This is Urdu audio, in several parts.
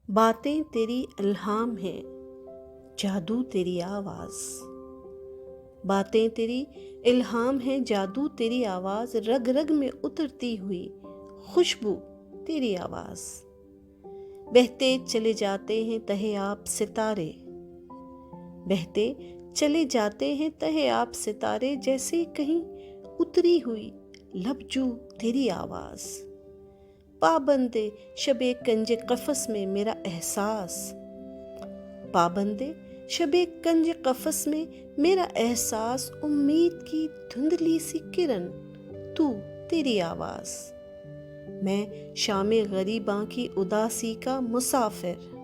باتیں تیری الہام ہیں، جادو تیری آواز۔ باتیں تیری الہام ہیں، جادو تیری آواز، رگ رگ میں اترتی ہوئی خوشبو تیری آواز۔ بہتے چلے جاتے ہیں تہے آپ ستارے، بہتے چلے جاتے ہیں تہے آپ ستارے، جیسے کہیں اتری ہوئی لب جو تیری آواز۔ پابند شب کنج قفس میں میرا احساس، پابند شب کنج قفس میں میرا احساس، امید کی دھندلی سی کرن تو تیری آواز۔ میں شام غریباں کی اداسی کا مسافر،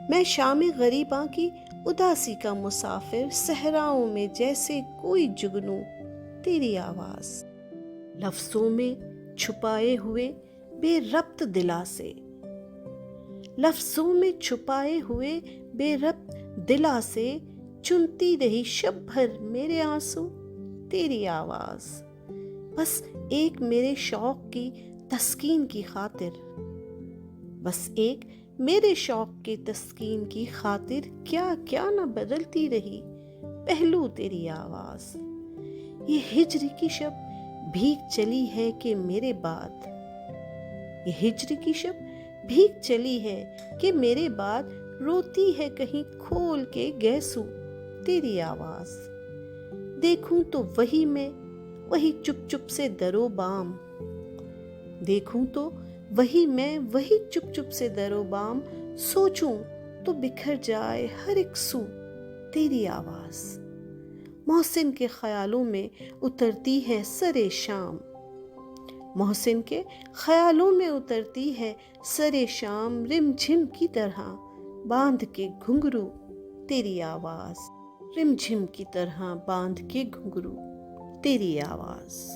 میں شام غریباں کی اداسی کا مسافر، صحراؤں میں جیسے کوئی جگنو تیری آواز۔ لفظوں میں چھپائے ہوئے بے ربط دلا سے، لفظوں میں چھپائے ہوئے بے ربط دلا سے، چنتی رہی شب بھر میرے آنسو تیری آواز۔ بس ایک میرے شوق کی تسکین کی خاطر، بس ایک میرے شوق کی تسکین کی خاطر، کیا کیا نہ بدلتی رہی پہلو تیری آواز۔ یہ ہجر کی شب بھیگ چلی ہے کہ میرے بعد، یہ ہجر کی شب بھیگ چلی ہے کہ میرے بعد، روتی ہے کہیں کھول کے گیسو تیری آواز۔ دیکھوں تو وہی میں وہی چپ چپ سے درو بام، دیکھوں تو وہی میں وہی چپ چپ سے درو بام، سوچوں تو بکھر جائے ہر ایک سو تیری آواز۔ محسن کے خیالوں میں اترتی ہے سرے شام، محسن کے خیالوں میں اترتی ہے سرے شام، رم جھم کی طرح باندھ کے گھنگرو تیری آواز، رم جھم کی طرح باندھ کے گھنگرو تیری آواز۔